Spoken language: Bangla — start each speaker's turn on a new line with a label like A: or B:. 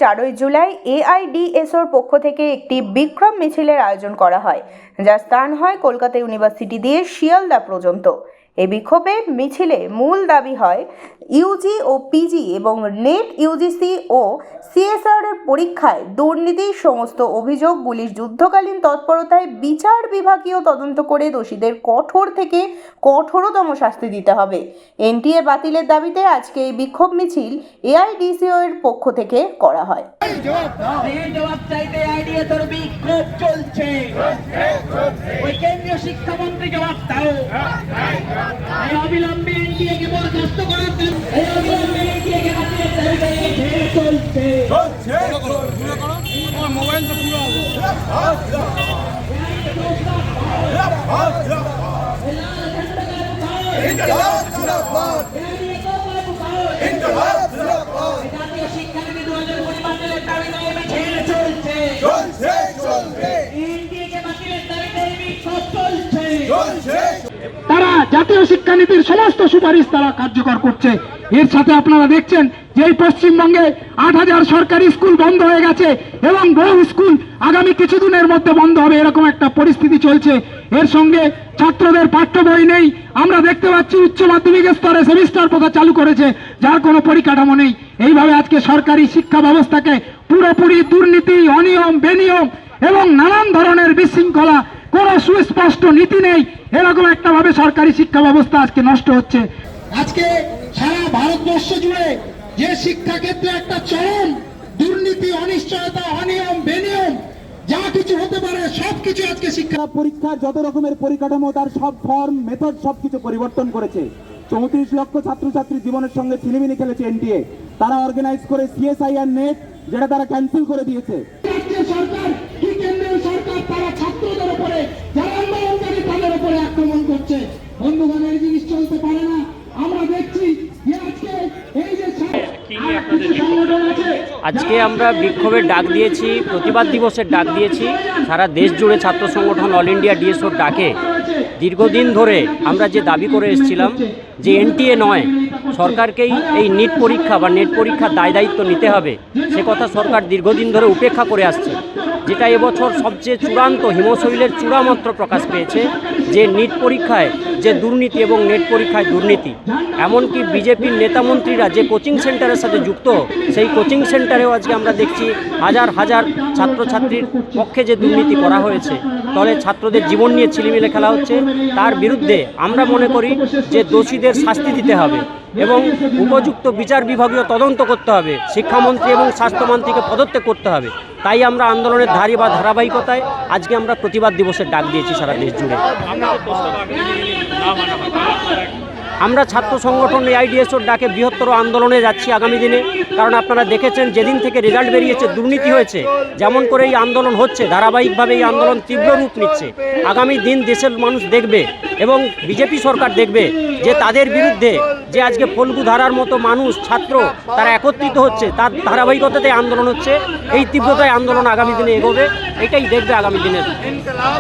A: 4ই জুলাই এআইডিএসওর পক্ষ থেকে একটি বিক্রম মিছিলের আয়োজন করা হয়, যার স্থান হয় কলকাতা ইউনিভার্সিটি দিয়ে শিয়ালদা পর্যন্ত। এই বিক্ষোভে মিছিলে মূল দাবি হয় ইউজি ও পিজি এবং নেট ইউজিসি ও সিএসআর এর পরীক্ষায় দুর্নীতির সমস্ত অভিযোগগুলির যুদ্ধকালীন তৎপরতায় বিচার বিভাগীয় তদন্ত করে দোষীদের কঠোর থেকে কঠোরতম শাস্তি দিতে হবে। এনটিএ বাতিলের দাবিতে আজকে এই বিক্ষোভ মিছিল এআইডিসিও এর পক্ষ থেকে করা হয়।
B: কেন্দ্রীয় শিক্ষামন্ত্রী জবাব দাও, অবিলম্বে এনটিএকে বরখাস্ত করার জন্য
C: মোবাইল তো পুরো
B: শিক্ষানীতি 2019 বাতিলের দাবিতে মিছিল চলছে। এনটিএকে বাতিলের দাবিতে বিক্ষোভ চলছে।
D: তারা জাতীয় শিক্ষানীতির সমস্ত সুপারিশ তারা কার্যকর করছে। এর সাথে আপনারা দেখছেন যে এই পশ্চিমবঙ্গে 8000 সরকারি স্কুল বন্ধ হয়ে গেছে এবং বহু স্কুল আগামী কিছুদিনের মধ্যে বন্ধ হবে, এরকম একটা পরিস্থিতি চলছে। এর সঙ্গে ছাত্রদের পাঠ্য বই নেই। আমরা দেখতে পাচ্ছি উচ্চ মাধ্যমিক স্তরে সেমিস্টার প্রথা চালু করেছে, যার কোনো পরিকাঠামো নেই। এইভাবে আজকে সরকারি শিক্ষা ব্যবস্থাকে পুরোপুরি দুর্নীতি, অনিয়ম, বেনিয়ম এবং নানান ধরনের বিশৃঙ্খলা, কোনো সুস্পষ্ট নীতি নেই, এরকম একটা ভাবে সরকারি শিক্ষা ব্যবস্থা আজকে নষ্ট হচ্ছে। আজকে সারা ভারতবর্ষ জুড়ে যে শিক্ষা ক্ষেত্রে একটা চরম দুর্নীতি, অনিশ্চয়তা, অনিয়ম, বেনিয়ম যা কিছু হতে পারে সবকিছু আজকে শিক্ষা পরীক্ষার যত রকমের পরিকাঠামো, তার সব ফর্ম, মেথড সবকিছু পরিবর্তন করেছে। 34 লক্ষ ছাত্রছাত্রী জীবনের সঙ্গে ছিনিমিনি খেলেছে এনটিএ। তারা অর্গানাইজ করে সিএসআই আর নেট, যেটা তারা ক্যান্সেল করে দিয়েছে। সরকার কি কেন্দ্রীয় সরকার তারা ছাত্রদের উপরে, যারা আন্দোলনকারী তাদের উপরে আক্রমণ করছে। বন্ধুগণ, এই জিনিস চলতে পারে না। আমরা দেখছি যে আজকে এই যে সংগঠন আছে,
E: আজকে আমরা বিক্ষোভের ডাক দিয়েছি, প্রতিবাদ দিবসের ডাক দিয়েছি। সারা দেশ জুড়ে ছাত্র সংগঠন অল ইন্ডিয়া ডিএসওর ডাকে দীর্ঘদিন ধরে আমরা যে দাবি করে এসেছিলাম যে এনটিএ নয়, সরকারকেই এই নিট পরীক্ষা বা নেট পরীক্ষার দায় দায়িত্ব নিতে হবে, সে কথা সরকার দীর্ঘদিন ধরে উপেক্ষা করে আসছে। যেটা এবছর সবচেয়ে চূড়ান্ত হিমশৈলের চূড়ামাত্র প্রকাশ পেয়েছে যে নিট পরীক্ষায় যে দুর্নীতি এবং নেট পরীক্ষায় দুর্নীতি। এমনকি বিজেপির নেতামন্ত্রীরা যে কোচিং সেন্টারের সাথে যুক্ত, সেই কোচিং সেন্টারেও আজকে আমরা দেখছি হাজার হাজার ছাত্রছাত্রীর পক্ষে যে দুর্নীতি করা হয়েছে, তবে ছাত্রদের জীবন নিয়ে ছিলিমিলে খেলা হচ্ছে। তার বিরুদ্ধে আমরা মনে করি যে দোষীদের শাস্তি দিতে হবে এবং উপযুক্ত বিচার বিভাগীয় তদন্ত করতে হবে, শিক্ষামন্ত্রী এবং স্বাস্থ্যমন্ত্রীকে পদত্যাগ করতে হবে। তাই আমরা আন্দোলনের ধারাবাহিকতায় আজকে আমরা প্রতিবাদ দিবসের ডাক দিয়েছি সারা দেশ জুড়ে। আমরা ছাত্র সংগঠন এআইডিএসওর ডাকে বৃহত্তর আন্দোলনে যাচ্ছি আগামী দিনে। কারণ আপনারা দেখেছেন যেদিন থেকে রেজাল্ট বেরিয়েছে দুর্নীতি হয়েছে, যেমন করে এই আন্দোলন হচ্ছে, ধারাবাহিকভাবে এই আন্দোলন তীব্র রূপ নিচ্ছে। আগামী দিন দেশের মানুষ দেখবে এবং বিজেপি সরকার দেখবে যে তাদের বিরুদ্ধে যে আজকে ফল্গু ধারার মতো মানুষ, ছাত্র তারা একত্রিত হচ্ছে, তার ধারাবাহিকতাতে আন্দোলন হচ্ছে। এই তীব্রতায় আন্দোলন আগামী দিনে এগোবে, এটাই দেখবে আগামী দিনের।